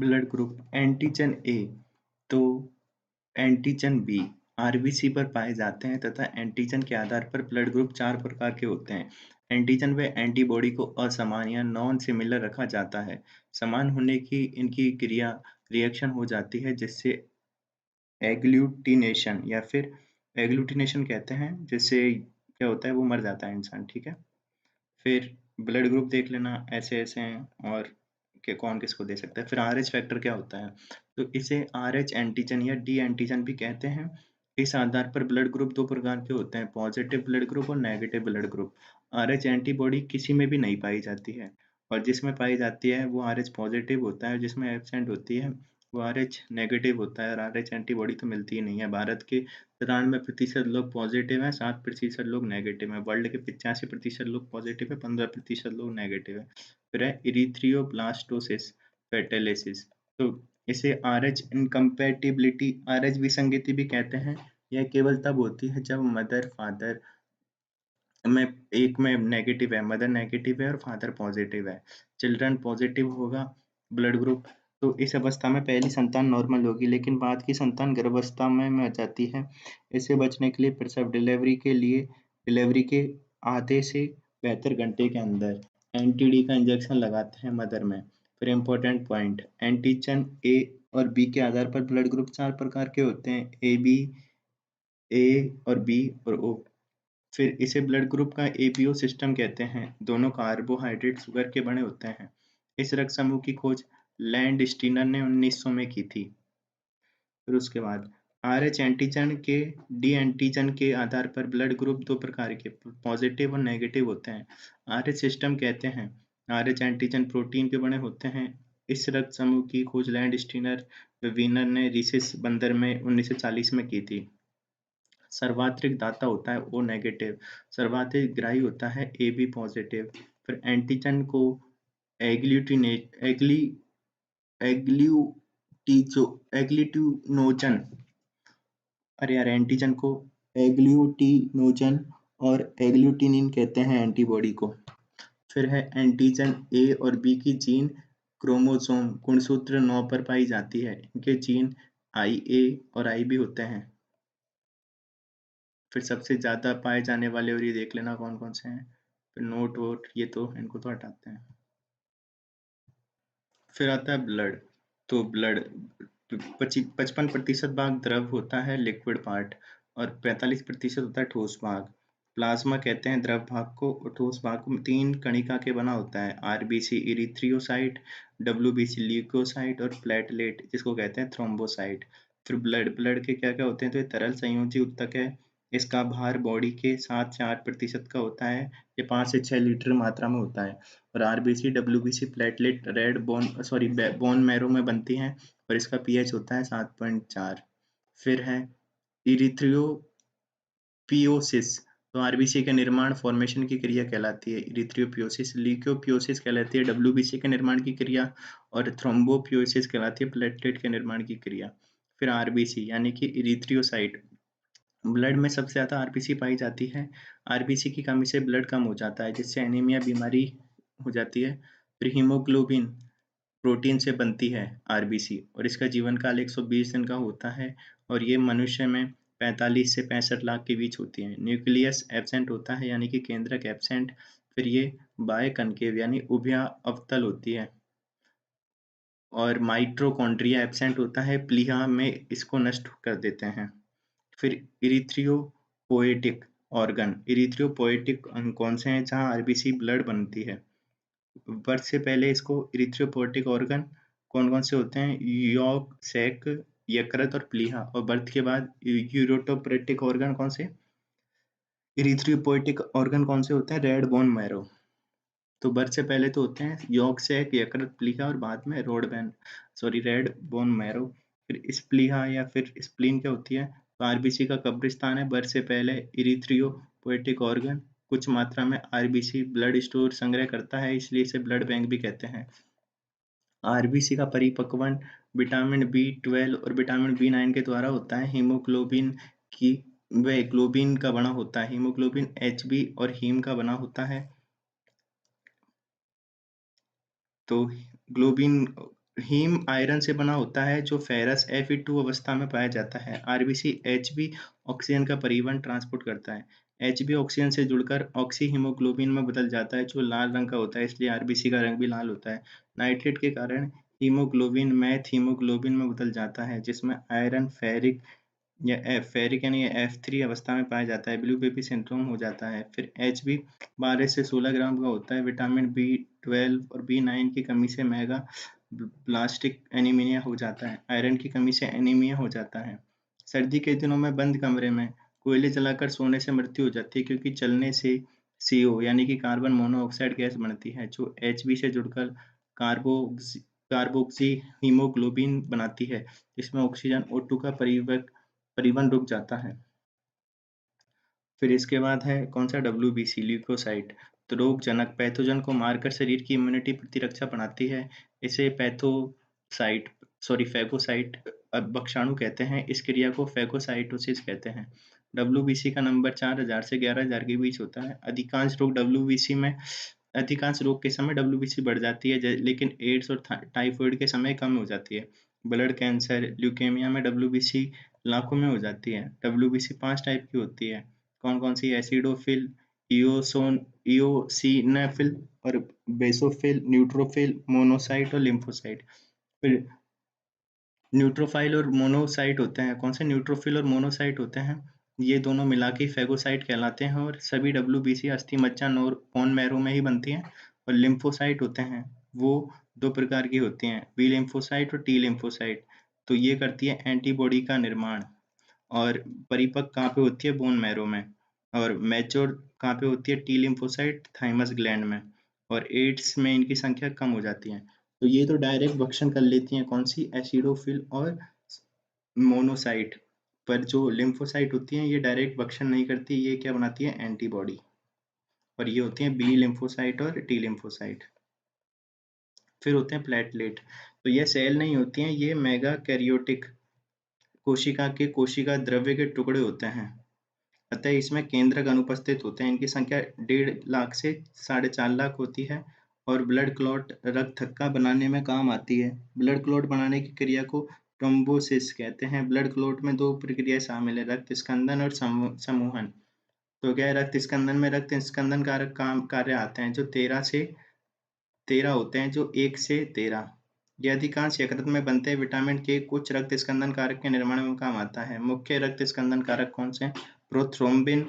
Blood group antigen ए तो antigen B RBC पर पाए जाते हैं तथा एंटीजन के आधार पर ब्लड ग्रुप 4 प्रकार के होते हैं। एंटीजन व एंटीबॉडी को असमान या नॉन सिमिलर रखा जाता है। समान होने की इनकी क्रिया रिएक्शन हो जाती है जिससे एग्लूटिनेशन या फिर एग्लूटिनेशन कहते हैं, जिससे क्या होता है वो मर जाता है इंसान, ठीक है। फिर ब्लड ग्रुप देख लेना ऐसे-ऐसे हैं और कि कौन किसको दे सकता है। फिर आरएच फैक्टर क्या होता है? तो इसे आरएच एंटीजन या डी एंटीजन भी कहते हैं। इस आधार पर ब्लड ग्रुप 2 प्रकार के होते हैं, पॉजिटिव ब्लड ग्रुप और negative blood group. RH antibody किसी में भी नहीं पाई जाती है और जिसमें पाई जाती है वो आरएच पॉजिटिव होता है, जिसमें एब्सेंट होती है वो आरएच नेगेटिव होता है और आरएच एंटीबॉडी तो मिलती ही नहीं है। भारत के 93% लोग पॉजिटिव हैं, 7% लोग नेगेटिव हैं। वर्ल्ड के 85% लोग पॉजिटिव है, 15% लोग नेगेटिव है। फिर है इरिथ्रियोब्लास्टोसिस फेटेलिसिस। तो इसे आरएच इनकम्पैटिबिलिटी, आरएच विसंगति भी कहते हैं। यह केवल तब होती है जब मदर फादर में एक में नेगेटिव है, मदर नेगेटिव है और फादर पॉजिटिव है। चिल्ड्रन पॉजिटिव होगा ब्लड ग्रुप, तो इस अवस्था में पहली संतान नॉर्मल होगी, लेकिन बाद की संतान गर्भावस्था में आ जाती है। इससे बचने के लिए प्रसव डिलीवरी के आधे से 72 घंटे के अंदर एंटीडी का इंजेक्शन लगाते हैं मदर में। फिर इम्पोर्टेंट पॉइंट, एंटीजन ए और बी के आधार पर ब्लड ग्रुप 4 प्रकार के होते हैं, ए बी, ए और बी और ओ। फिर इसे ब्लड ग्रुप का एपीओ सिस्टम कहते हैं। दोनों कार्बोहाइड्रेट शुगर के बने होते हैं। इस रक्त समूह की खोज लैंडस्टीनर ने 1900 में की थी। फिर उसके बाद आरएच एंटीजन के डी एंटीजन के आधार पर ब्लड ग्रुप 2 प्रकार के पॉजिटिव और नेगेटिव होते हैं। आरएच सिस्टम कहते हैं। आरएच एंटीजन प्रोटीन के बने होते हैं। इस रक्त समूह की खोज लैंडस्टीनर व वीनर ने रिसेस बंदर में 1940 में की थी। सर्वाधिक दाता होता है ओ नेगेटिव, सर्वाधिक ग्राही होता है ए बी पॉजिटिव। फिर एंटीजन को एग्लूटिनेट एग्लूटिनोजन, अरे यार, एंटीजन को एग्लूटिनोजन और एग्लूटिनिन कहते हैं एंटीबॉडी को। फिर है एंटीजन ए और बी की जीन क्रोमोसोम गुणसूत्र 9 पर पाई जाती है। इनके जीन IA और IB होते हैं। फिर सबसे ज़्यादा पाए जाने वाले और ये देख लेना कौन-कौन से हैं। फिर नोट वोट ये तो इनको तो हटाते हैं। फिर आता है ब्लड। तो ब्लड 55% भाग द्रव होता है, लिक्विड पार्ट, और 45% होता है ठोस भाग। प्लाज्मा कहते हैं द्रव भाग को, और ठोस भाग को 3 कणिका के बना होता है, आरबीसी इरिथ्रियोसाइट, डब्ल्यूबीसी ल्यूकोसाइट और प्लेटलेट जिसको कहते हैं थ्रोम्बोसाइट। फिर ब्लड के क्या क्या होते हैं, तो ये तरल संयोजी ऊतक है। इसका भार बॉडी के 7 से 8% का होता है। ये 5 से 6 लीटर मात्रा में होता है। और RBC WBC platelet red bone marrow में बनती हैं और इसका पीएच होता है 7.4। फिर है इरिथ्रियोपियोसिस। तो आरबीसी के निर्माण फॉर्मेशन की क्रिया कहलाती है इरिथ्रियोपियोसिस। ल्यूकोपियोसिस कहलाती है डब्ल्यूबीसी के निर्माण की क्रिया, और थ्रोम्बोपियोसिस कहलाती है प्लेटलेट के निर्माण की क्रिया। फिर आरबीसी यानी कि इरिथ्रियोसाइट। ब्लड में सबसे ज़्यादा आरबीसी पाई जाती है। आरबीसी की कमी से ब्लड कम हो जाता है जिससे एनीमिया बीमारी हो जाती है। फिर हीमोग्लोबिन प्रोटीन से बनती है आरबीसी, और इसका जीवन काल 120 दिन का होता है और ये मनुष्य में 45 से 65 लाख के बीच होती है। न्यूक्लियस एब्सेंट होता है यानी कि केंद्रक एब्सेंट। फिर ये बायकनकेव यानी उभया अवतल होती है, और माइटोकॉन्ड्रिया एब्सेंट होता है, प्लीहा में इसको नष्ट कर देते हैं। फिर इरिथ्रियोपोएटिक ऑर्गन, इरिथ्रियोपोएटिक अंग कौन से हैं जहाँ आरबीसी ब्लड बनती है? बर्थ से पहले इसको इरिथ्रियोपोएटिक ऑर्गन कौन-कौन से होते हैं? यॉर्क, सैक, यकृत और प्लीहा। और बर्थ के बाद यूरोटोपोएटिक ऑर्गन कौन से? इरिथ्रियोपोएटिक ऑर्गन कौन से होते हैं? Red bone marrow. तो बर्थ से पहले तो होते हैं यॉर्क, सैक, यकृत, प्लीहा, और बाद में रेड बोन मैरो। फिर स्प्लीहा या फिर स्प्लीन क्या होती है? तो आरबीसी का कब्रिस्तान है। बर्थ से पहले इरिथ्रियोपोएटिक ऑर्गन कुछ मात्रा में आरबीसी ब्लड स्टोर संग्रह करता है, इसलिए इसे ब्लड बैंक भी कहते हैं। आरबीसी का परिपक्वन विटामिन B12 और विटामिन B9 के द्वारा होता है। हीमोग्लोबिन की व ग्लोबिन का बना होता है। हीमोग्लोबिन HB और हीम का बना होता है। तो ग्लोबिन हीम आयरन से बना होता है जो फेरस Fe2 अवस्था में पाया जाता है। आरबीसी Hb ऑक्सीजन का परिवहन ट्रांसपोर्ट करता है। Hb ऑक्सीजन से जुड़कर ऑक्सी हीमोग्लोबिन में बदल जाता है जो लाल रंग का होता है, इसलिए आरबीसी का रंग भी लाल होता है। नाइट्रेट के कारण हीमोग्लोबिन मैथ हीमोग्लोबिन में बदल जाता है जिसमें आयरन फेरिक या फेरिक यानी F3 अवस्था में पाया जाता है। ब्लू बेबी सिंड्रोम हो जाता है। फिर Hb 12 से 16 ग्राम का होता है। विटामिन B12 और B9 की कमी से मेगा ब्लास्टिक एनीमिया हो जाता है। आयरन की कमी से एनीमिया हो जाता है। सर्दी के दिनों में बंद कमरे में कोयले जलाकर सोने से मृत्यु हो जाती है क्योंकि जलने से CO यानी कि कार्बन मोनोऑक्साइड गैस बनती है जो Hb से जुड़कर कार्बोक्सी कार्बोक्सी हीमोग्लोबिन बनाती है जिसमें ऑक्सीजन O2 का परिवहन रुक जाता है। फिर इसके बाद है कौन सा WBC ल्यूकोसाइट। तो रोगजनक पैथोजन को मारकर शरीर की इम्यूनिटी प्रतिरक्षा बढ़ाती है। इसे पैथोसाइट फैगोसाइट भक्षाणु कहते हैं। इस क्रिया को फैगोसाइटोसिस कहते हैं। WBC का नंबर 4000 से 11000 के बीच होता है। अधिकांश रोग के समय WBC बढ़ जाती है लेकिन एड्स और टाइफाइड के समय कम हो जाती है। ब्लड कैंसर ल्यूकेमिया में WBC लाखों में हो जाती है। WBC 5 टाइप की होती है। कौन-कौन सी? एसिडोफिल, इओसिनोफिल और बेसोफिल, न्यूट्रोफिल, मोनोसाइट और लिम्फोसाइट। फिर न्यूट्रोफाइल और मोनोसाइट होते हैं। कौन से? न्यूट्रोफिल और मोनोसाइट होते हैं। ये दोनों मिला के फैगोसाइट कहलाते हैं और सभी WBC अस्थि मज्जा और बोन मैरो में ही बनती हैं। और लिम्फोसाइट होते हैं, वो 2 प्रकार की होती हैं, बी लिम्फोसाइट और टी लिम्फोसाइट। तो ये करती है एंटीबॉडी का निर्माण। और परिपक्व कहाँ पे होती है? बोन मैरो में। और मैच्योर कहाँ पे होती है? टी लिम्फोसाइट थाइमस ग्लैंड में। और एड्स में इनकी संख्या कम हो जाती है। तो ये तो डायरेक्ट भक्षण कर लेती हैं कौन सी? एसिडोफिल और मोनोसाइट। पर जो लिम्फोसाइट होती हैं ये डायरेक्ट भक्षण नहीं करती, ये क्या बनाती है? एंटीबॉडी। और ये होती हैं बी लिम्फोसाइट और टी लिम्फोसाइट। फिर होते हैं प्लेटलेट। तो ये सेल नहीं होती हैं, ये मेगा कैरियोटिक कोशिका द्रव्य के टुकड़े होते हैं। अतः इसमें केंद्रक अनुपस्थित होते हैं। इनकी संख्या 1.5 लाख से 4.5 लाख होती है और ब्लड क्लॉट रक्त थक्का बनाने में काम आती है। ब्लड क्लॉट बनाने की क्रिया को थ्रोम्बोसिस कहते हैं। ब्लड क्लॉट में 2 प्रक्रियाएं शामिल है, रक्त स्कंदन और समूहन। तो क्या है? रक्त स्कंदन में रक्त स्कंदन कारक कार्य आते हैं जो 13 होते हैं, जो 1 से 13। ये अधिकांश यकृत में बनते हैं। विटामिन के कुछ रक्त स्कंदन कारक के निर्माण में काम आता है। मुख्य रक्त स्कंदन कारक कौन से हैं? प्रोथ्रोम्बिन,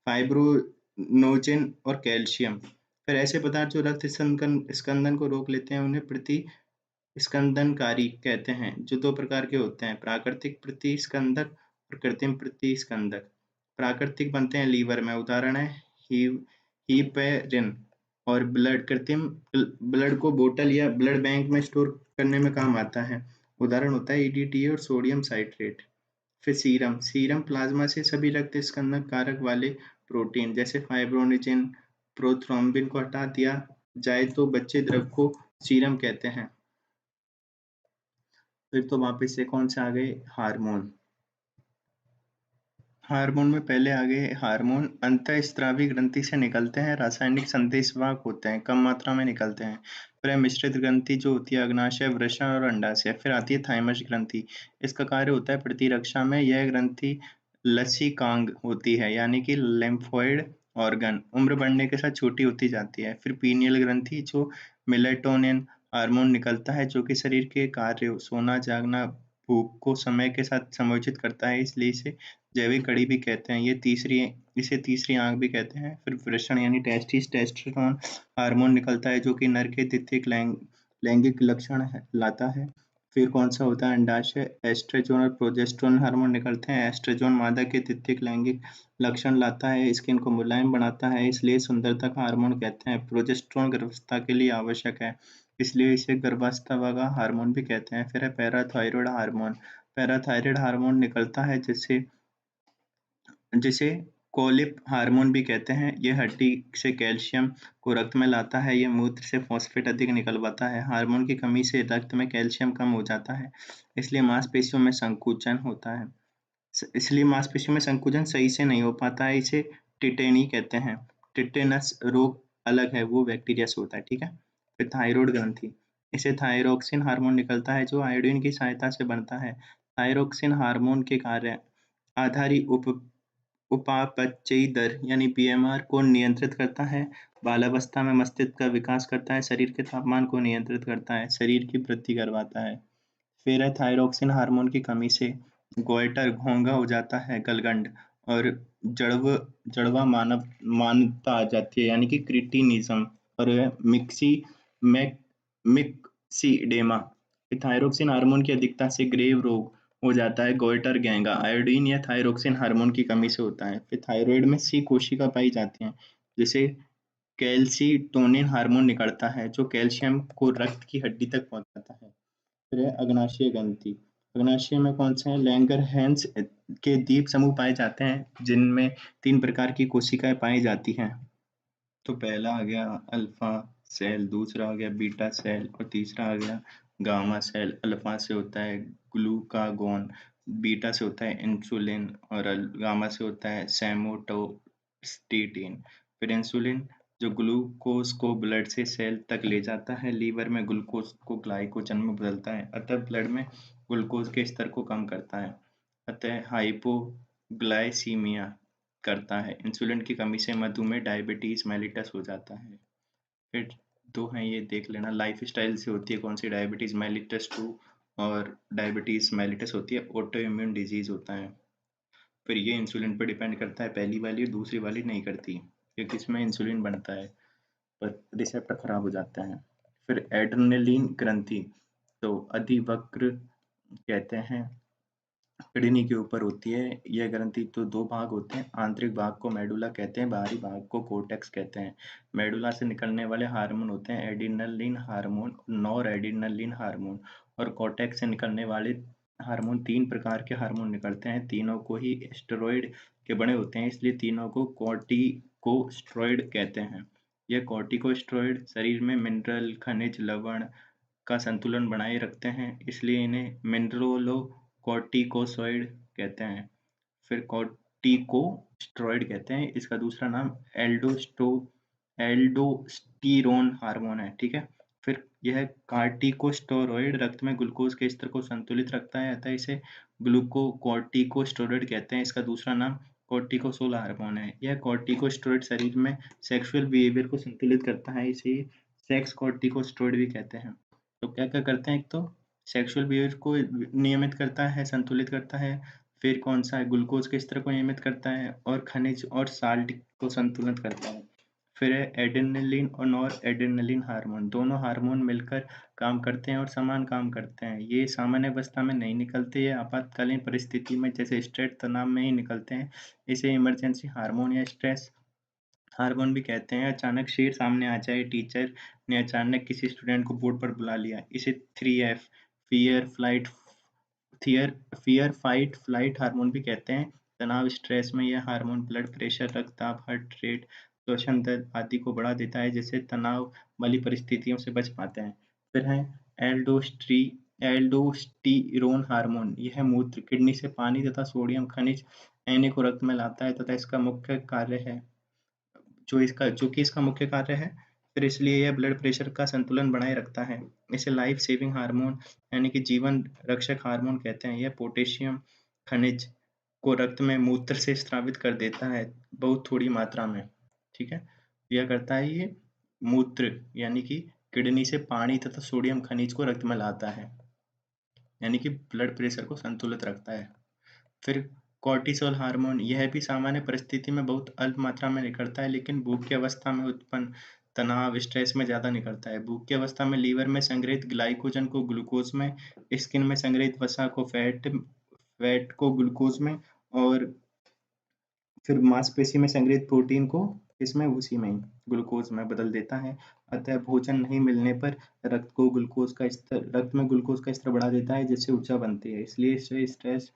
फाइब्रिनोजेन और कैल्शियम। फिर ऐसे पदार्थ जो रक्त स्कंदन को रोक लेते हैं उन्हें प्रतिस्कंदनकारी कहते हैं, जो 2 प्रकार के होते हैं, प्राकृतिक प्रतिस्कंदक और कृत्रिम प्रतिस्कंदक। प्राकृतिक बनते हैं लीवर में, उदाहरण है हीपैरिन। और कृत्रिम ब्लड को बोतल या ब्लड बैंक में स्टोर करने में काम आता है, उदाहरण होता है EDTA और सोडियम साइट्रेट। फिर सीरम प्लाज्मा से सभी रक्त स्कंदन कारक वाले प्रोटीन जैसे फाइब्रिनोजेन, प्रोथ्रोम्बिन को हटा दिया जाए तो बचे द्रव को सीरम कहते हैं। फिर तो वापस से कौन से आ गए? हार्मोन। हार्मोन में पहले आ गए हार्मोन अंतःस्रावी ग्रंथि से निकलते हैं, रासायनिक संदेशवाहक होते हैं, कम मात्रा में निकलते हैं। फिर है मिश्रित ग्रंथि जो होती है अग्नाशय, वृषण और अंडाशय। फिर आती है थाइमस ग्रंथि। इसका कार्य होता है प्रतिरक्षा में। यह ग्रंथि लसीकांग होती है यानी कि लिम्फोइड ऑर्गन। उम्र बढ़ने के साथ छोटी होती जाती है। फिर पीनियल ग्रंथि जो मेलेटोनिन हार्मोन निकलता है जो कि शरीर के कार्य सोना, जागना, भूख को समय के साथ समायोजित करता है, इसलिए इसे जैविक घड़ी भी कहते हैं। इसे तीसरी आंख भी कहते हैं। फिर वृषण यानी टेस्टोस्टेरोन हार्मोन निकलता है जो कि नर के द्वितीयक लैंगिक लक्षण लाता है। फिर कौन सा होता है? अंडाशय। एस्ट्रोजन और प्रोजेस्टेरोन हार्मोन निकलते हैं। एस्ट्रोजन मादा के द्वितीयक लैंगिक लक्षण लाता है, स्किन को मुलायम बनाता है, इसलिए सुंदरता का हार्मोन कहते हैं। प्रोजेस्टेरोन गर्भावस्था के लिए आवश्यक है, इसलिए इसे गर्भावस्था का हार्मोन भी कहते हैं। फिर है पैराथायरॉयड हार्मोन। पैराथायरॉयड हार्मोन निकलता है जिसे कोलिप हार्मोन भी कहते हैं। यह हड्डी से कैल्शियम को रक्त में लाता है। यह मूत्र से फॉस्फेट अधिक निकलवाता है। हार्मोन की कमी से रक्त में कैल्शियम कम हो जाता है, इसलिए मांसपेशियों में संकुचन होता है। इसलिए मांसपेशियों में संकुचन सही से नहीं हो पाता है, इसे टिटेनी कहते हैं। टिटेनस रोग अलग है, वो बैक्टीरिया से होता है, ठीक है। फिर थायराइड ग्रंथि। इसे थायरोक्सिन हार्मोन निकलता है जो आयोडीन की सहायता से बनता है। थायरोक्सिन हार्मोन के कार्य आधारी उपापचयी दर यानी पीएमआर को नियंत्रित करता है, बालावस्था में मस्तिष्क का विकास करता है, शरीर के तापमान को नियंत्रित करता है, शरीर की वृद्धि करवाता है। फिर है थायरोक्सिन हार्मोन की कमी से गोइटर घोंघा हो जाता है, गलगंड और जड़व जड़वा मानव मानता आ जाती है यानी कि क्रिटिनिज्म और मिक्सी मैक मिक्सीडेमा। थायरोक्सिन हार्मोन की अधिकता से ग्रेव रोग हो जाता है, गोइटर घेंगा आयोडीन या थायरोक्सिन हार्मोन की कमी से होता है। फिर थायराइड में सी कोशिका पाई जाती हैं जिसे कैल्सीटोनिन हार्मोन निकलता है जो कैल्शियम को रक्त की हड्डी तक पहुंचाता है। फिर है अग्नाशय ग्रंथि। अग्नाशय में कौन से हैं? लैंगरहैंस के द्वीप समूह पाए जाते हैं जिनमें 3 प्रकार की कोशिकाएं पाई जाती हैं। तो पहला आ गया अल्फा सेल, दूसरा आ गया बीटा सेल और तीसरा आ गया गामा सेल। अल्फा से होता है ग्लूकागोन, बीटा से होता है इंसुलिन और गामा से होता है सोमैटोस्टेटिन। फिर इंसुलिन जो ग्लूकोज को ब्लड से सेल तक ले जाता है, लीवर में ग्लूकोज को ग्लाइकोजन में बदलता है, अतः ब्लड में ग्लूकोज के स्तर को कम करता है, अतः हाइपोग्लाइसीमिया करता है। इंसुलिन की कमी से मधुमेह, डायबिटीज मेलिटस हो जाता है। फिर दो हैं ये देख लेना, लाइफ स्टाइल से होती है कौन सी? डायबिटीज मेलिटस 2 और डायबिटीज मेलिटस होती है ऑटो इम्यून डिजीज होता है। फिर ये इंसुलिन पर डिपेंड करता है, पहली वाली दूसरी वाली नहीं करती क्योंकि इसमें इंसुलिन बनता है पर रिसेप्टर खराब हो जाता है। फिर एड्रेनलिन ग्रंथि तो अधिवक्र कहते हैं, किडनी के ऊपर होती है यह ग्रंथि। तो दो भाग होते हैं, आंतरिक भाग को मेडुला कहते हैं, बाहरी भाग को कोर्टेक्स कहते हैं। मेडुला से निकलने वाले हार्मोन होते हैं adrenaline hormone, nor adrenaline hormone, और कोर्टेक्स से निकलने वाले हार्मोन। 3 प्रकार के हार्मोन निकलते हैं, तीनों को ही स्टेरॉइड के बने होते हैं, इसलिए तीनों को कॉर्टिकोस्टेरॉइड कहते हैं। यह कॉर्टिकोस्टेरॉइड शरीर में मिनरल, खनिज, लवण का संतुलन बनाए रखते हैं, इसलिए इन्हें मिनरलोकॉर्टिकोसॉइड कहते हैं। फिर कॉर्टिकोस्टेरॉइड कहते हैं, इसका दूसरा नाम एल्डोस्टीरोन हार्मोन है, ठीक है। फिर यह कॉर्टिकोस्टेरॉइड रक्त में ग्लूकोज के स्तर को संतुलित रखता है, अतः इसे ग्लूकोकॉर्टिकोस्टेरॉइड कहते हैं। इसका दूसरा नाम कॉर्टिकोसोल हार्मोन है। यह कॉर्टिकोस्टेरॉइड शरीर में सेक्सुअल बिहेवियर को संतुलित करता है, इसे सेक्स कॉर्टिकोस्टेरॉइड भी कहते हैं। तो क्या-क्या करते हैं? एक तो सेक्सुअल बिहेवियर को नियमित करता है, संतुलित करता है। फिर कौन-सा है? ग्लूकोज के स्तर को नियमित करता है और खनिज और साल्ट को संतुलित करता है। फिर है एड्रेनलिन और नॉर एड्रेनलिन हार्मोन। दोनों हार्मोन मिलकर काम करते हैं और समान काम करते हैं। ये सामान्य अवस्था में नहीं निकलते, ये आपातकालीन परिस्थिति में जैसे स्ट्रेस, तनाव में ही निकलते हैं। इसे इमरजेंसी हार्मोन या स्ट्रेस हार्मोन भी कहते हैं। अचानक शेर सामने आ जाए, टीचर ने अचानक किसी स्टूडेंट को बोर्ड पर बुला लिया, इसे 3F fear flight fear fear fight flight hormone भी कहते हैं। तनाव, स्ट्रेस में यह हार्मोन ब्लड प्रेशर, रक्तचाप, हार्ट रेट, श्वसन दर आदि को बढ़ा देता है, जिससे तनाव वाली परिस्थितियों से बच पाते हैं। फिर है एल्डोस्ट्री एल्डोस्टीरोन हार्मोन। यह मूत्र, किडनी से पानी तथा सोडियम खनिज Na को रक्त में लाता है तथा इसका मुख्य कार्य है जो कि इसका मुख्य कार्य है, फिर इसलिए यह ब्लड प्रेशर का संतुलन बनाए रखता है। इसे लाइफ सेविंग हार्मोन यानी कि जीवन रक्षक हार्मोन कहते हैं। यह पोटेशियम खनिज को रक्त में मूत्र से स्रावित कर देता है बहुत थोड़ी मात्रा में, ठीक है। यह करता है ये मूत्र यानी कि किडनी से पानी तथा सोडियम खनिज को रक्त में लाता है, यानी कि ब्लड प्रेशर को संतुलित रखता है। फिर कॉर्टिसोल हार्मोन, यह भी सामान्य परिस्थिति में बहुत अल्प मात्रा में निकलता है, लेकिन भूख की अवस्था में उत्पन्न तनाव, स्ट्रेस में ज़्यादा निकलता है। भूख की अवस्था में लीवर में संग्रहित ग्लाइकोजन को ग्लूकोज में, स्किन में संग्रहित वसा को फैट को ग्लूकोज में, और फिर मांसपेशी में संग्रहित प्रोटीन को इसमें उसी में ग्लूकोज में बदल देता है। अतः भोजन नहीं मिलने पर रक्त में ग्लूकोज का स्तर बढ़ा देता है, जिससे ऊर्जा बनती है, इसलिए इसे स्ट्रेस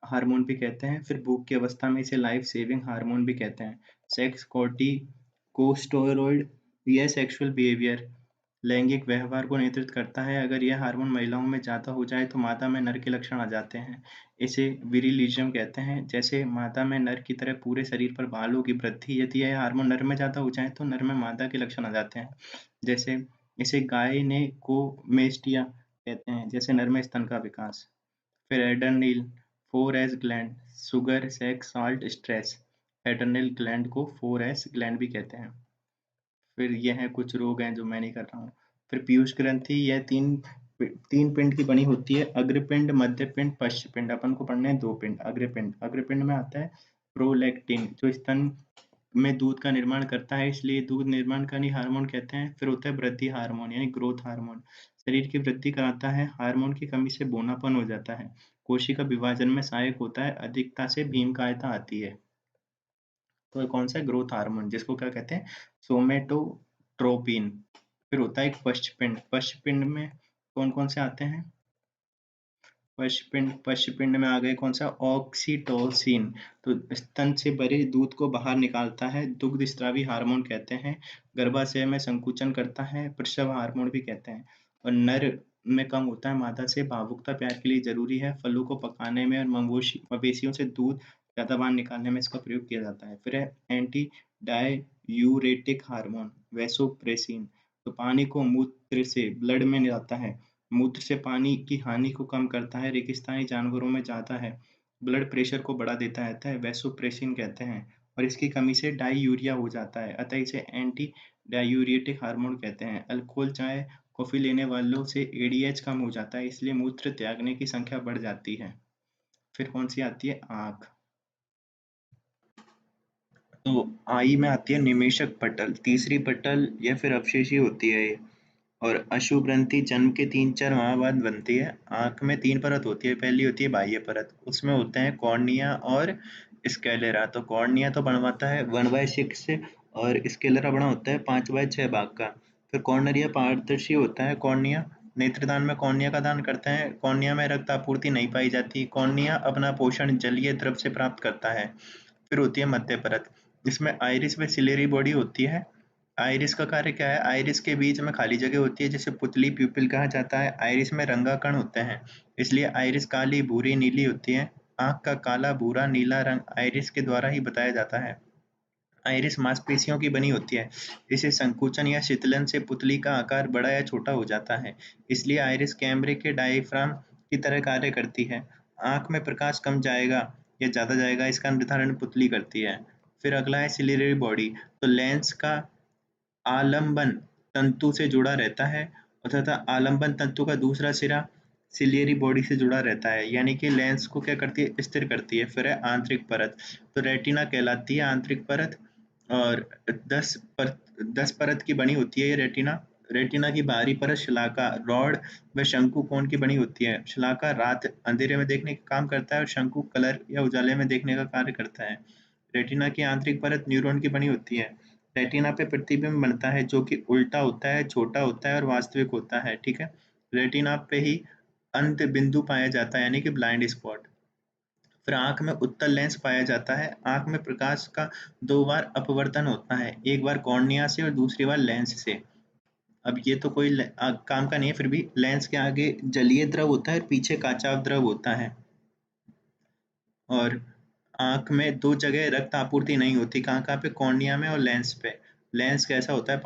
हार्मोन भी कहते हैं। फिर भूख की अवस्था में इसे लाइफ सेविंग हार्मोन भी कहते हैं। सेक्स कॉर्टिकोस्टेरॉइड, यह सेक्सुअल बिहेवियर, लैंगिक व्यवहार को नियंत्रित करता है। अगर यह हार्मोन महिलाओं में ज़्यादा हो जाए तो मादा में नर के लक्षण आ जाते हैं, इसे विरिलिज्म कहते हैं। जैसे मादा में नर की तरह पूरे शरीर पर बालों की वृद्धि, यदि यह हार्मोन नर में ज़्यादा हो जाए तो नर में मादा के लक्षण आ जाते हैं, जैसे इसे गायनेकोमेस्टिया कहते हैं, जैसे नर स्तन का विकास। फिर adrenal, 4S gland, sugar, sex, salt, stress. Adrenal gland को 4S ग्लैंड भी कहते हैं। फिर ये हैं कुछ रोग हैं जो मैं नहीं कर रहा हूँ। फिर पीयूष ग्रंथि, यह तीन पिंड की बनी होती है, अग्रपिंड, मध्यपिंड, पश्चपिंड। अपन को पढ़ने हैं दो पिंड। अग्रपिंड, अग्रपिंड में आता है प्रोलैक्टिन, जो स्तन में दूध का निर्माण करता है, इसलिए दूध निर्माणकारी हार्मोन कहते हैं। फिर होता है वृद्धि हार्मोन यानी ग्रोथ हार्मोन, शरीर की वृद्धि कराता है। हार्मोन की कमी से बौनापन हो जाता है। कोशिका विभाजन में सहायक होता है। अधिकता से भीमकायता आती है। तो ये कौन सा है? ग्रोथ हार्मोन, जिसको क्या कहते हैं? सोमेटोट्रोपिन। फिर होता है एक पश्चपिंड। पश्चपिंड में कौन कौन से आते हैं? पश्चपिंड में आ गए कौन सा? ऑक्सीटोसिन, तो स्तन से भरे दूध को बाहर निकालता है। दुग्ध स्रावी हार्मोन कहते हैं। गर्भाशय में संकुचन करता है, प्रसव हार्मोन भी कहते हैं। और नर में कम होता है, मादा से भावुकता प्यार के लिए जरूरी है। फलों को पकाने में और मवेशियों से दूध ज्यादा बाहर निकालने में इसका प्रयोग किया जाता है। फिर है एंटी डाययूरेटिक हार्मोन, वैसोप्रेसिन, तो पानी को मूत्र से ब्लड में जाता है। मूत्र से पानी की हानि को कम करता है। रेगिस्तानी जानवरों में जाता है। ब्लड प्रेशर को बढ़ा देता है, वैसोप्रेसिन कहते हैं। और इसकी कमी से डाययूरिया हो जाता है, अतः इसे एंटी डाययूरेटिक हार्मोन कहते हैं। अल्कोहल, चाय, कॉफी लेने वालों से एडीएच कम हो जाता है, इसलिए मूत्र त्यागने की संख्या बढ़ जाती है। फिर कौन सी आती है? आँख। तो आई में आती है निमेशक पटल, तीसरी पटल या फिर अवशेषी होती है ये। और अशु ग्रंथि जन्म के 3-4 माह बाद बनती है। आंख में 3 परत होती है। पहली होती है बाह्य परत, उसमें होते हैं कॉर्निया और स्क्लेरा। तो कॉर्निया तो बनवाता है 1/6 से, और स्क्लेरा बना होता है 5/6 भाग का। फिर कॉर्निया पारदर्शी होता है। कॉर्निया नेत्रदान में कॉर्निया का दान करते हैं। कॉर्निया में रक्त आपूर्ति नहीं पाई जाती। कॉर्निया अपना पोषण जलीय द्रव से प्राप्त करता है। फिर होती है मध्य परत, जिसमें आइरिस व सिलेरी बॉडी होती है। आइरिस का कार्य क्या है? आइरिस के बीच में खाली जगह होती है, जिसे पुतली प्यूपिल कहा जाता है। आइरिस में रंगाकण होते हैं, इसलिए आइरिस काली, भूरी, नीली होती है। आंख का काला, भूरा, नीला रंग आइरिस के द्वारा ही बताया जाता है। आइरिस मांसपेशियों की बनी होती है। इसे संकुचन या शीतलन से पुतली का आकार बड़ा या छोटा हो जाता है, इसलिए आइरिस कैमरे के डायफ्राम की तरह कार्य करती है। आंख में प्रकाश कम जाएगा या ज्यादा जाएगा, इसका निर्धारण पुतली करती है। फिर अगला है सिलियरी बॉडी। तो लेंस का आलंबन तंतु से जुड़ा रहता है, तथा आलंबन तंतु का दूसरा सिरा सिलियरी बॉडी से जुड़ा रहता है, यानी कि लेंस को क्या करती है? स्थिर करती है। फिर है आंतरिक परत। तो रेटिना कहलाती है आंतरिक परत, और 10 परत की बनी होती है ये रेटिना। रेटिना की बाहरी परत शलाका, रॉड व शंकु कोण की बनी होती है। शलाका रात अंधेरे में देखने का काम करता है, और शंकु कलर या उजाले में देखने का कार्य करता है। रेटिना की आंतरिक परत न्यूरॉन की बनी होती है। रेटिना पे प्रतिबिंब बनता है, जो कि उल्टा होता है, छोटा होता है और वास्तविक होता है। ठीक है, रेटिना पे ही अंत बिंदु पाया जाता है, यानी कि ब्लाइंड स्पॉट। फिर आंख में उत्तल लेंस पाया जाता है। आंख में प्रकाश का 2 बार अपवर्तन होता है, एक बार कॉर्निया से और दूसरी बार लेंस से। अब ये तो कोई काम का नहीं है, फिर भी लेंस के आगे जलीय द्रव होता है और पीछे काचाव द्रव होता है। और आंख में 2 जगह रक्त आपूर्ति नहीं होती, कहाँ कहाँ पे? कॉर्निया में और लेंस पे। लेंस कैसा होता है?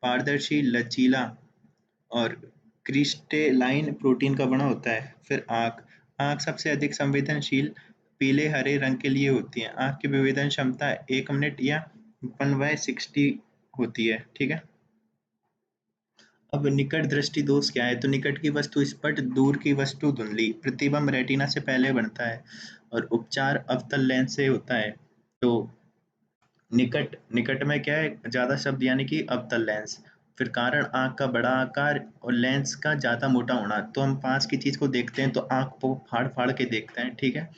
पारदर्शी, लचीला और क्रिस्टलाइन प्रोटीन का बना होता है। फिर आंख, आंख सबसे अधिक संवेदनशील पीले हरे रंग के लिए होती है। आंख की विभेदन क्षमता 1 मिनट या 1/60 होती है। ठीक है, अब निकट दृष्टि दोष क्या है? तो निकट की वस्तु स्पष्ट, दूर की वस्तु धुंधली। प्रतिबिंब रेटिना से पहले बनता है, और उपचार अवतल लेंस से होता है। तो निकट निकट में क्या है? ज्यादा शब्द, यानी कि अवतल लेंस। फिर कारण, आंख का बड़ा आकार और लेंस का ज्यादा मोटा होना। तो हम पास की चीज को देखते हैं तो आंख को फाड़ फाड़ के देखते हैं, ठीक है,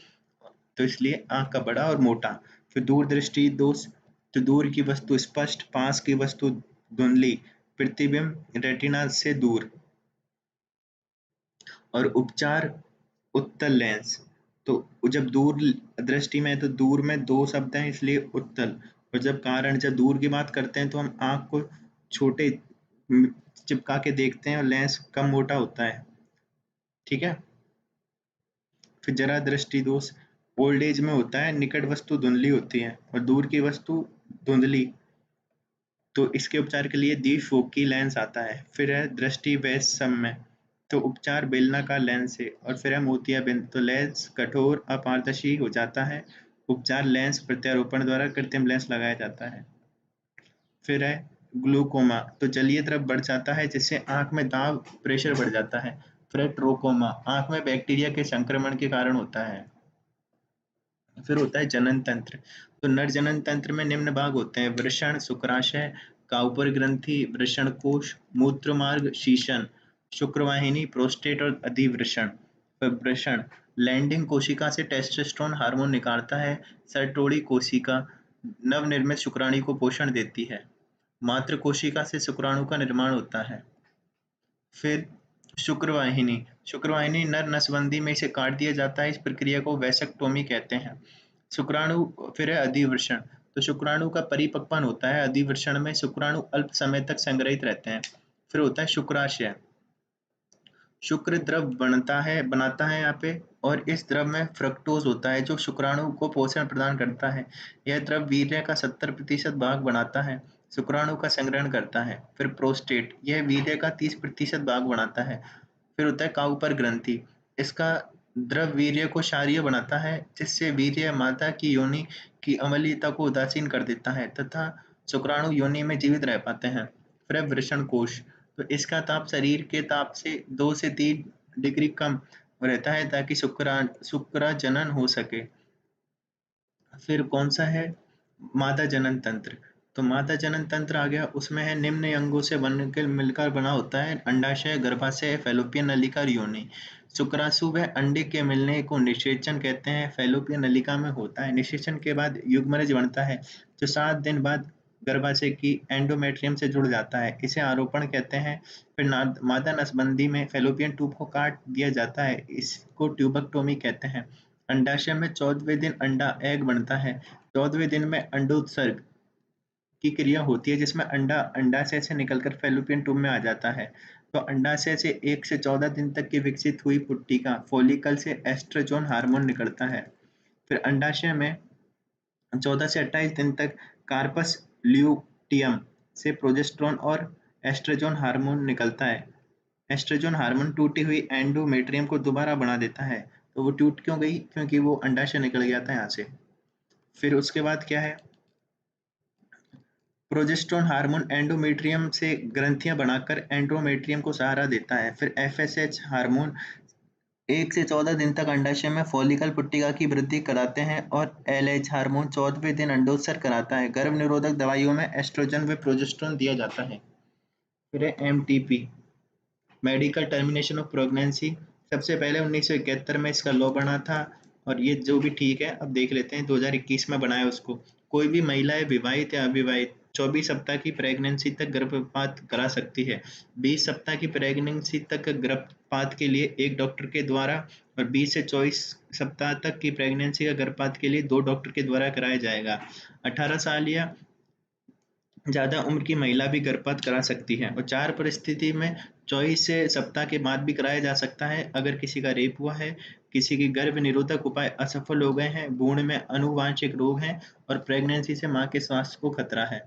तो इसलिए आंख का बड़ा और मोटा। फिर दूर दृष्टि दोष, तो दूर की वस्तु स्पष्ट, पास की वस्तु धुंधली, प्रतिबिंब रेटिना से दूर। और उपचार उत्तल लेंस, तो जब दूर दृष्टि में है तो दूर में 2 शब्द हैं, इसलिए उत्तल। और जब दूर की बात करते हैं तो हम आंख को छोटे चिपका के देखते हैं, और लेंस कम मोटा होता है। ठीक है, फिर जरा दृष्टि दोष ओल्ड एज में होता है। निकट वस्तु धुंधली होती है और दूर की वस्तु धुंधली। तो इसके उपचार के लिए द्विफोकी लेंस आता है। फिर है दृष्टि वैषम्य, तो उपचार बेलनाकार लेंस से। और फिर है मोतियाबिंद, तो लेंस कठोर अपारदर्शी हो जाता है। उपचार लेंस प्रत्यारोपण द्वारा कृत्रिम लेंस लगाया जाता है। फिर है ग्लूकोमा, तो जलीय द्रव बढ़ जाता है जिससे आंख में दाब प्रेशर बढ़ जाता है। फिर है ट्रोकोमा, आंख में बैक्टीरिया के संक्रमण के कारण होता है। फिर होता है जनन तंत्र, तो नर जनन तंत्र में निम्न भाग होते हैं: वृषण, शुक्राशय, काउपर ग्रंथि, वृषण कोश, मूत्र मार्ग, शीशन, शुक्रवाहिनी, प्रोस्टेट और अधिवृषण। फिर वृषण लैंडिंग कोशिका से टेस्टोस्टेरोन हार्मोन निकालता है। सरटोड़ी कोशिका नवनिर्मित शुक्राणु को पोषण देती है। मातृ कोशिका से शुक्राणु का निर्माण होता है। फिर शुक्रवाहिनी, शुक्रवाहिनी नर नसबंदी में इसे काट दिया जाता है। इस प्रक्रिया को वैसेक्टोमी कहते हैं। शुक्राणु, फिर है अधिवृषण, तो शुक्राणु का परिपक्वन होता है। अधिवृषण में शुक्राणु अल्प समय तक संग्रहित रहते हैं। फिर होता है शुक्राशय, शुक्र द्रव बनाता है यहाँ पे, और इस द्रव में फ्रक्टोज होता है जो शुक्राणु को पोषण प्रदान करता है। यह द्रव वीर्य का 70% भाग बनाता है, शुक्राणु का संग्रहण करता है। फिर प्रोस्टेट, यह वीर्य का 30% भाग बनाता है। फिर होता है काउपर ग्रंथि, इसका द्रव वीर्य को क्षारीय बनाता है जिससे वीर्य माता की योनि की अम्लीयता को उदासीन कर देता है तथा शुक्राणु योनि में जीवित रह पाते हैं। फिर है वृषण कोश, तो इसका ताप शरीर के ताप से 2 से 3 डिग्री कम रहता है ताकि शुक्रा जनन हो सके। फिर कौन सा है मादा जनन तंत्र, तो मादा जनन तंत्र आ गया, उसमें है निम्न अंगों से बनकर मिलकर बना होता है: अंडाशय, गर्भाशय, फैलोपियन नलिका और योनि। शुक्राशु व अंडे के मिलने को निषेचन कहते हैं, फैलोपियन नलिका में होता है। निषेचन के बाद युग्मनज बनता है जो 7 दिन बाद गर्भाशय की एंडोमेट्रियम से जुड़ जाता है, इसे आरोपण कहते हैं। फिर मादा नसबंदी में फैलोपियन ट्यूब को काट दिया जाता है, इसको ट्यूबक्टोमी कहते हैं। अंडाशय में 14वें दिन अंडा एग बनता है। 14वें दिन में अंडोत्सर्ग की क्रिया होती है जिसमें अंडा अंडाशय से निकलकर फैलोपियन ट्यूब में आ जाता है। तो अंडाशय से 1 से 14 दिन तक की विकसित हुई पुट्टिका फॉलिकल से एस्ट्रोजन हार्मोन निकलता है। फिर अंडाशय में 14 से 28 दिन तक कार्पस ल्यूटियम से प्रोजेस्टेरोन और एस्ट्रोजन हार्मोन निकलता है। एस्ट्रोजन हार्मोन टूटी हुई एंडोमेट्रियम को दोबारा बना देता है। तो वो टूट क्यों गई? क्योंकि वो अंडाशय निकल गया था यहाँ से। फिर उसके बाद क्या है, प्रोजेस्टेरोन हार्मोन एंडोमेट्रियम से ग्रंथियां बनाकर एंडोमेट्रियम को सहारा देता है। फिर एफएसएच हार्मोन 1 से 14 दिन तक अंडाशय में फॉलिकल पुट्टिका की वृद्धि कराते हैं, और एलएच हार्मोन 14वें दिन अंडोत्सर्ग कराता है। गर्भ निरोधक दवाइयों में एस्ट्रोजन व प्रोजेस्टेरोन दिया जाता है। फिर है MTP, medical termination of pregnancy. सबसे पहले 1971 में इसका लॉ बना था, और ये जो भी ठीक है, अब देख लेते हैं 2021 में बनाया उसको। कोई भी महिलाएं विवाहित या अविवाहित 24 सप्ताह की प्रेगनेंसी तक गर्भपात करा सकती है। 20 सप्ताह की प्रेगनेंसी तक गर्भपात के लिए एक डॉक्टर के द्वारा, और 20 से 24 सप्ताह तक की प्रेगनेंसी का गर्भपात के लिए 2 डॉक्टर के द्वारा कराया जाएगा। 18 साल या ज़्यादा उम्र की महिला भी गर्भपात करा सकती है, और 4 परिस्थिति में 24 से सप्ताह के बाद भी कराया जा सकता है: अगर किसी का रेप हुआ है, किसी के गर्भ निरोधक उपाय असफल हो गए हैं, भ्रूण में आनुवांशिक रोग हैं, और प्रेगनेंसी से मां के स्वास्थ्य को खतरा है।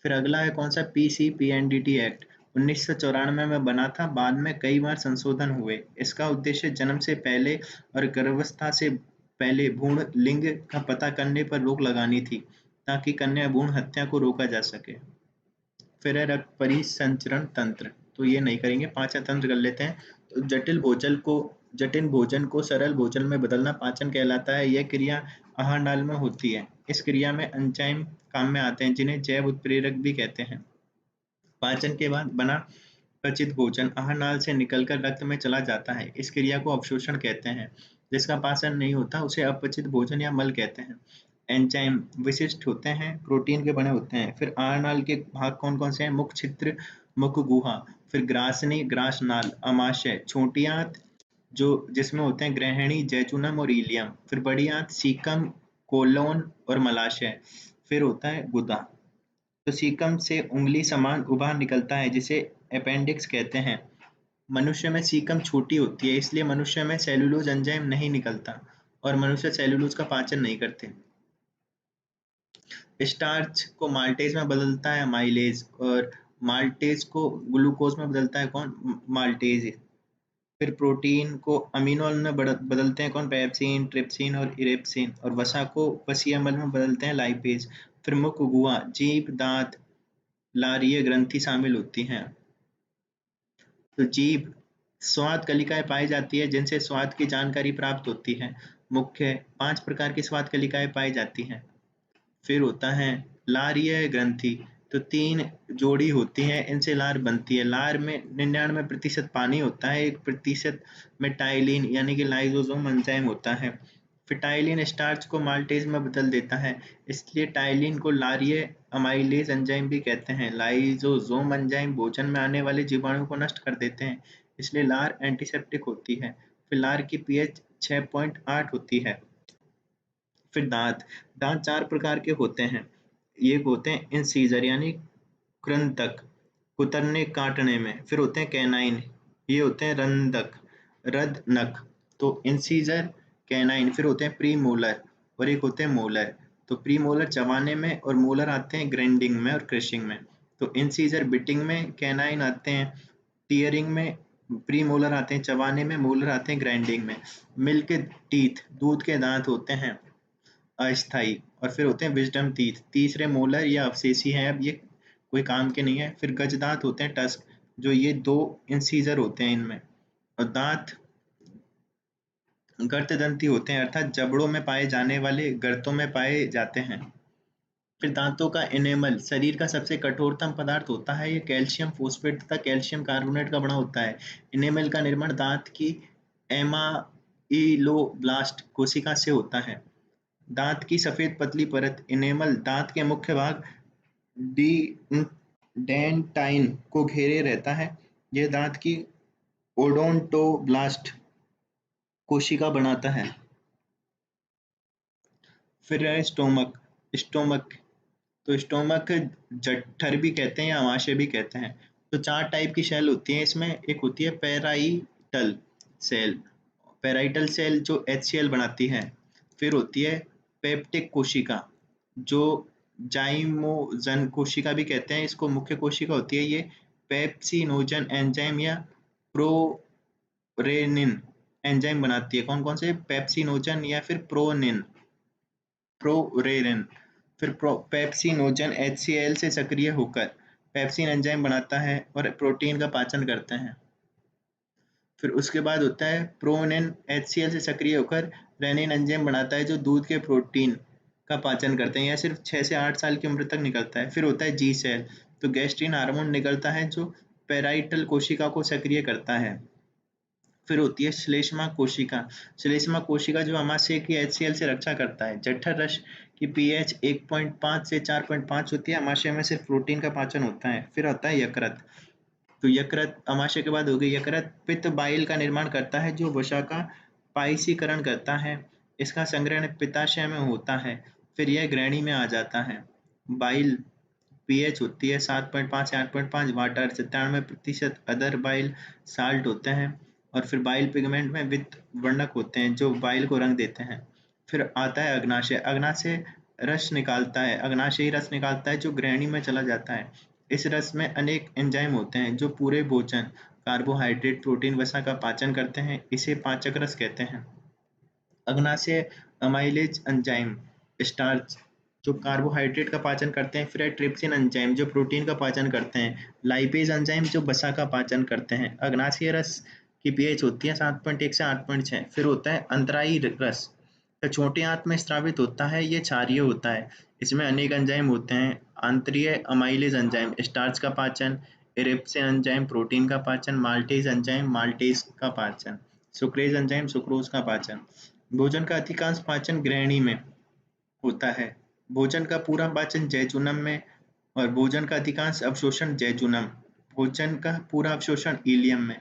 फिर अगला है कौन सा, पीसीपीएनडीटी एक्ट 1994 में बना था, बाद में कई बार संशोधन हुए। इसका उद्देश्य जन्म से पहले और गर्भावस्था से पहले भ्रूण लिंग का पता करने पर रोक लगानी थी ताकि कन्या भ्रूण हत्या को रोका जा सके। फिर है रक्त परिसंचरण तंत्र, तो ये नहीं करेंगे, पाचन तंत्र कर लेते हैं। तो जटिल भोजन को सरल भोजन में बदलना पाचन कहलाता है। यह क्रिया आहार नाल में होती है। इस क्रिया में एंजाइम काम में आते हैं जिन्हें जैव उत्प्रेरक भी कहते हैं। पाचन के बाद बना पचित भोजन आहार नाल से निकलकर रक्त में चला जाता है। इस क्रिया को अवशोषण कहते हैं। जिसका पाचन नहीं होता उसे अपचित भोजन या मल कहते हैं। एंजाइम विशिष्ट होते हैं, प्रोटीन के बने होते हैं। फिर आहार नाल के भाग कौन कौन से हैं? मुख छिद्र, मुख गुहा, फिर ग्रासनी, ग्रास नाल, अमाशय, छोटी आंत जो जिसमें होते हैं ग्रहणी, जैजुनम और इलियम, फिर बड़ी आंत, सीकम, कोलोन और मलाशय, फिर होता है गुदा। तो सीकम से उंगली समान उभार निकलता है जिसे अपेंडिक्स कहते हैं। मनुष्य में सीकम छोटी होती है, इसलिए मनुष्य में सेलुलोज एंजाइम नहीं निकलता, और मनुष्य सेलुलोज का पाचन नहीं करते। स्टार्च को माल्टेज में बदलता है माइलेज, और माल्टेज को ग्लूकोज में बदलता है कौन, माल्टेज। फिर प्रोटीन को अमीनो अम्ल में बदलते हैं कौन, पेप्सिन, ट्रिप्सिन और इरेप्सिन। और वसा को वसीय अम्ल में बदलते हैं लाइपेज। फिर मुख, गुहा, जीभ, दांत, लारीय ग्रंथि शामिल होती हैं। तो जीभ स्वाद कलिकाएं पाई जाती है जिनसे स्वाद की जानकारी प्राप्त होती है। मुख्य 5 प्रकार की स्वाद कलिकाएं पाई जाती हैं। फिर होता है लारीय ग्रंथि, तो 3 जोड़ी होती हैं, इनसे लार बनती है। लार में 99% पानी होता है, 1% में टाइलिन यानी कि लाइसोसोम एंजाइम होता है। फिर टाइलिन स्टार्च को माल्टेज में बदल देता है, इसलिए टाइलिन को लारीय अमाइलेज एंजाइम भी कहते हैं। लाइसोसोम एंजाइम भोजन में आने वाले जीवाणु को नष्ट कर देते हैं, इसलिए लार एंटीसेप्टिक होती है। फिर लार की पीएच 6.8 होती है। फिर दांत, दांत 4 प्रकार के होते हैं। ये होते हैं इंसीजर यानी कृंतक, कुतरने काटने में। फिर होते हैं कैनाइन, ये होते हैं रंधक, रदनक। तो इंसीजर, कैनाइन। फिर होते हैं प्री मोलर और एक होते हैं मोलर। तो प्री मोलर चबाने में और मोलर आते हैं ग्राइंडिंग में और क्रशिंग में। तो इंसीजर बिटिंग में, कैनाइन आते हैं टीयरिंग में, प्री मोलर आते हैं चबाने में, मोलर आते हैं ग्राइंडिंग में। मिल्क टीथ, दूध के दांत होते हैं अस्थाई। और फिर होते हैं विजडम टीथ, तीसरे मोलर या अवशेषी हैं, अब ये कोई काम के नहीं है। फिर गज दांत होते हैं टस्क, जो ये 2 इंसीजर होते हैं इनमें। और दांत गर्तदंती होते हैं, अर्थात जबड़ों में पाए जाने वाले गर्तों में पाए जाते हैं। फिर दांतों का एनेमल शरीर का सबसे कठोरतम पदार्थ होता है, ये कैल्शियम फोस्फेट तथा कैल्शियम कार्बोनेट का बना होता है। एनेमल का निर्माण दांत की एमाइलोब्लास्ट कोशिका से होता है। दांत की सफेद पतली परत इनेमल दांत के मुख्य भाग डी डेंटाइन को घेरे रहता है। यह दांत की ओडोंटोब्लास्ट कोशिका बनाता है। फिर है स्टोमक, स्टोमक तो स्टोमक जठर भी कहते हैं या अमाशय भी कहते हैं। तो 4 टाइप की सेल होती हैं इसमें। एक होती है पेराइटल सेल, पेराइटल सेल जो HCl बनाती है। फिर होती है पेप्टिक कोशिका, जो जाइमोजन कोशिका भी कहते हैं इसको। मुख्य कोशिका होती है ये पेप्सिनोजन एंजाइम या प्रोरेनिन एंजाइम बनाती है। कौन कौन से, पेप्सिनोजन या फिर प्रोरेनिन। फिर पेप्सिनोजन HCl से सक्रिय होकर पेप्सिन एंजाइम बनाता है और प्रोटीन का पाचन करते हैं। फिर उसके बाद होता है प्रोनिन, HCl से सक्रिय होकर रेनिन एंजाइम बनाता है जो दूध के प्रोटीन का पाचन करते हैं। यह सिर्फ 6 से 8 साल की उम्र तक निकलता है। फिर होता है जी सेल, तो गैस्ट्रिन हार्मोन निकलता है जो पेराइटल कोशिका को सक्रिय करता है। फिर होती है श्लेष्मा कोशिका, श्लेष्मा कोशिका जो अमाशय की HCl से रक्षा करता है। जठर रस की पीएच 1.5 से 4.5 होती है, अमाशय में सिर्फ प्रोटीन का पाचन होता है। फिर आता है यकृत, तो यकृत अमाशय के बाद हो गई। यकृत पित्त बाइल का निर्माण करता है जो वसा का पायसीकरण करता है। इसका संग्रहण पित्ताशय में होता है, फिर यह ग्रहणी में आ जाता है। बाइल पीएच होती है 7.5 से 8.5, वाटर 97%, अदर बाइल साल्ट होते हैं। और फिर बाइल पिगमेंट में वित्त वर्णक होते हैं जो बाइल को रंग देते हैं। फिर आता है अग्नाशय, अग्नाशय रस निकालता है, अग्नाशयी रस निकालता है जो ग्रहणी में चला जाता है। इस रस में अनेक एंजाइम होते हैं जो पूरे भोजन, कार्बोहाइड्रेट, प्रोटीन, वसा का पाचन करते हैं, इसे पाचक रस कहते हैं। अग्नाशय अमाइलेज एंजाइम स्टार्च जो कार्बोहाइड्रेट का पाचन करते हैं। फिर है ट्रिप्सिन एंजाइम जो प्रोटीन का पाचन करते हैं। लाइपेज एंजाइम जो वसा का पाचन करते हैं। अग्नाशय रस की पीएच होती है 7.1 से 8.6। फिर होता है अंतरायी रस, तो छोटी आंत में स्रावित होता है, ये क्षारीय होता है। इसमें अनेक एंजाइम होते हैं। आंतरीय अमाइलेज एंजाइम स्टार्च का पाचन, इरिप्सिन एंजाइम प्रोटीन का पाचन, माल्टेज एंजाइम माल्टेज का पाचन, सुक्रेज एंजाइम सुक्रोज का पाचन। भोजन का अधिकांश पाचन ग्रहणी में होता है। भोजन का पूरा पाचन जैजुनम में, और भोजन का अधिकांश अवशोषण जैजुनम, भोजन का पूरा अवशोषण इलियम में।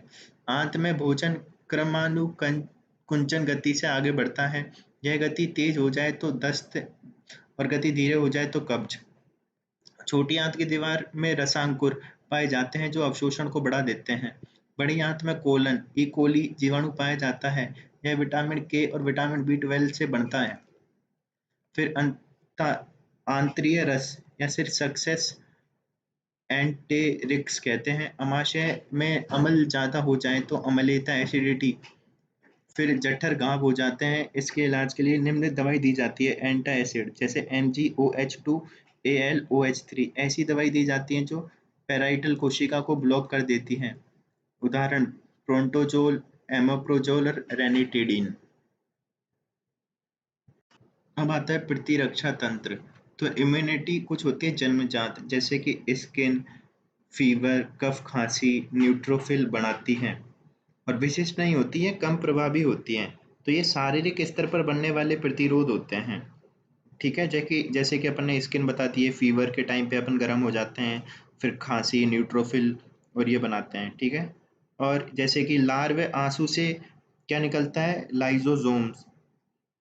आंत में भोजन क्रमानुकुंचन गति से आगे बढ़ता है। यह गति तेज हो जाए तो दस्त और गति धीरे हो जाए तो कब्ज। छोटी आंत की दीवार में रसांकुर पाए जाते हैं जो अवशोषण को बढ़ा देते हैं। बड़ी आंत में कोलन ई कोली जीवाणु पाया जाता है, यह विटामिन के और विटामिन B12 से बनता है। फिर आंतरीय रस या फिर सक्सेस एंटेरिक्स कहते हैं। अमाशय में अम्ल ज़्यादा हो जाए तो अम्लता एसिडिटी, फिर जठर घाव हो जाते हैं। इसके इलाज के लिए निम्नलिखित दवाई दी जाती है। एंटा एसिड जैसे MgOH2 AlOH3 ऐसी दवाई दी जाती है जो पैराइटल कोशिका को ब्लॉक कर देती हैं। उदाहरण प्रोंटोजोल, एमोप्रोजोल और रेनिटेडीन। अब आता है प्रतिरक्षा तंत्र। तो इम्यूनिटी कुछ होती है जन्मजात, जैसे कि स्किन, फीवर, कफ, खांसी, न्यूट्रोफिल बनाती हैं और विशिष्ट नहीं होती है, कम प्रभावी होती हैं। तो ये शारीरिक स्तर पर बनने वाले प्रतिरोध होते हैं। ठीक है, जैसे कि अपन ने स्किन बता दी है, फीवर के टाइम पे अपन गर्म हो जाते हैं, फिर खांसी, न्यूट्रोफिल और ये बनाते हैं। ठीक है, और जैसे कि लार व आंसू से क्या निकलता है, लाइजोसोम्स।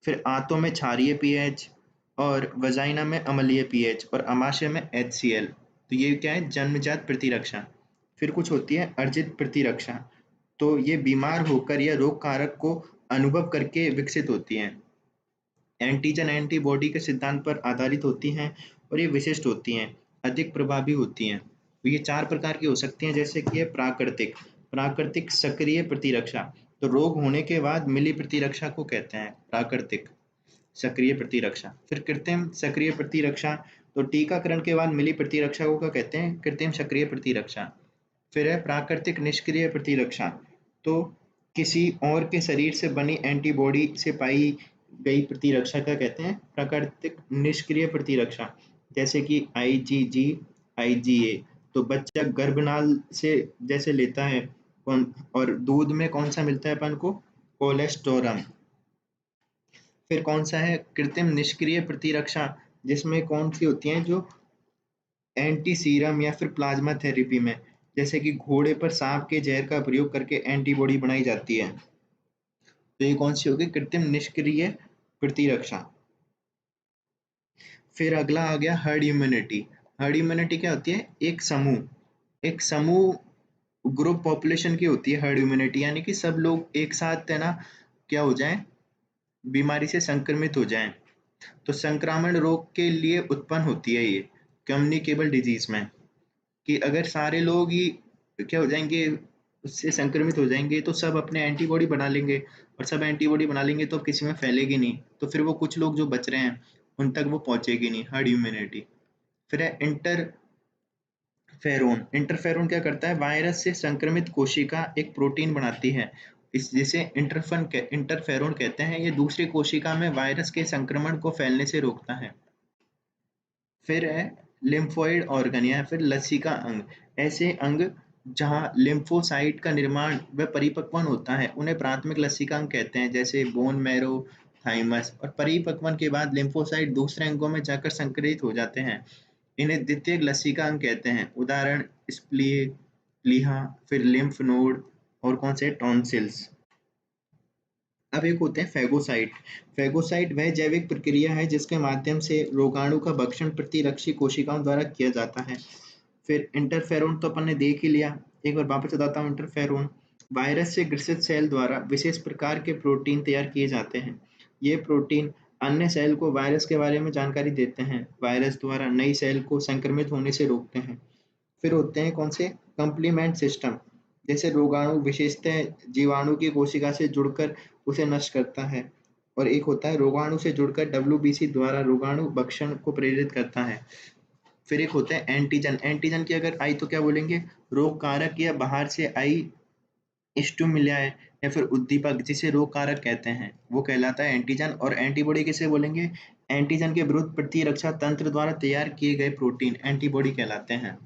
फिर आंतों में क्षारीय पीएच और वजाइना में अम्लीय पीएच और अमाशय में HCl। तो ये क्या है, जन्मजात प्रतिरक्षा। फिर कुछ होती है अर्जित प्रतिरक्षा। तो ये बीमार होकर या रोग कारक को अनुभव करके विकसित होती हैं। एंटीजन एंटीबॉडी के सिद्धांत पर आधारित होती हैं और ये विशिष्ट होती हैं, अधिक प्रभावी होती हैं। तो ये 4 प्रकार की हो सकती हैं, जैसे कि है प्राकृतिक। प्राकृतिक सक्रिय प्रतिरक्षा, तो रोग होने के बाद मिली प्रतिरक्षा को कहते हैं प्राकृतिक सक्रिय प्रतिरक्षा। फिर कृत्रिम सक्रिय प्रतिरक्षा, तो टीकाकरण के बाद मिली प्रतिरक्षा को क्या कहते हैं, कृत्रिम सक्रिय प्रतिरक्षा। फिर है प्राकृतिक निष्क्रिय प्रतिरक्षा, तो किसी और के शरीर से बनी एंटीबॉडी से पाई गई प्रतिरक्षा का कहते हैं प्राकृतिक निष्क्रिय प्रतिरक्षा, जैसे कि IgG, IgA। तो बच्चा गर्भनाल से जैसे लेता है कौन, और दूध में कौन सा मिलता है अपन को, कोलेस्टोरम। फिर कौन सा है कृत्रिम निष्क्रिय प्रतिरक्षा, जिसमें कौन सी होती हैं, जो एंटी सीरम या फिर प्लाज्मा थेरेपी में, जैसे कि घोड़े पर सांप के जहर का प्रयोग करके एंटीबॉडी बनाई जाती है। तो ये कौन सी होगी, कृत्रिम निष्क्रिय प्रतिरक्षा। फिर अगला आ गया हर्ड इम्यूनिटी। हर्ड इम्यूनिटी क्या होती है, एक समूह ग्रुप पॉपुलेशन की होती है हर्ड इम्यूनिटी, यानी कि सब लोग एक साथ है ना क्या हो जाए, बीमारी से संक्रमित हो जाएं। तो संक्रामण रोग के लिए उत्पन्न होती है ये कम्युनिकेबल डिजीज में, कि अगर सारे लोग ही क्या हो जाएंगे, उससे संक्रमित हो जाएंगे, तो सब अपने एंटीबॉडी बना लेंगे, और सब एंटीबॉडी बना लेंगे तो अब किसी में फैलेगी नहीं, तो फिर वो कुछ लोग जो बच रहे हैं उन तक वो पहुंचेगी नहीं, हर्ड इम्यूनिटी। फिर है इंटरफेरोन। इंटरफेरोन क्या करता है, वायरस से संक्रमित कोशिका एक प्रोटीन बनाती है, इस जिसे इंटरफेरोन कहते हैं। ये दूसरी कोशिका में वायरस के संक्रमण को फैलने से रोकता है। फिर है लिम्फोइड ऑर्गन या फिर लसिका अंग। ऐसे अंग जहां लिम्फोसाइट का निर्माण व परिपक्वन होता है उन्हें प्राथमिक लसिका अंग कहते हैं, जैसे बोन मैरो, थाइमस। और परिपक्वन के बाद लिम्फोसाइट दूसरे अंगों में जाकर संक्रमित हो जाते हैं, इन्हें द्वितीयक लसिका अंग कहते हैं। उदाहरण स्प्लीहा, प्लीहा, फिर लिम्फ नोड और कौन से टॉन्सिल्स। अब एक होते हैं फैगोसाइट। फैगोसाइट वह जैविक प्रक्रिया है जिसके माध्यम से रोगाणु का भक्षण प्रतिरक्षी कोशिकाओं द्वारा किया जाता है। फिर इंटरफेरोन तो अपन ने देख ही लिया, एक बार वापस बताता हूँ। इंटरफेरोन वायरस से ग्रसित सेल द्वारा विशेष प्रकार के प्रोटीन तैयार किए जाते हैं। ये प्रोटीन अन्य सेल को वायरस के बारे में जानकारी देते हैं, वायरस द्वारा नई सेल को संक्रमित होने से रोकते हैं। फिर होते हैं कौन से, कंप्लीमेंट सिस्टम, जैसे रोगाणु विशेषतः जीवाणु की कोशिका से जुड़कर उसे नष्ट करता है। और एक होता है रोगाणु से जुड़कर WBC द्वारा रोगाणु भक्षण को प्रेरित करता है। फिर एक होता है एंटीजन। एंटीजन की अगर आई तो क्या बोलेंगे, रोग कारक या बाहर से आई स्टिमुला है या फिर उद्दीपक, जिसे रोग कारक कहते हैं, वो कहलाता है एंटीजन। और एंटीबॉडी किसे बोलेंगे, एंटीजन के विरुद्ध प्रतिरक्षा तंत्र द्वारा तैयार किए गए प्रोटीन एंटीबॉडी कहलाते हैं।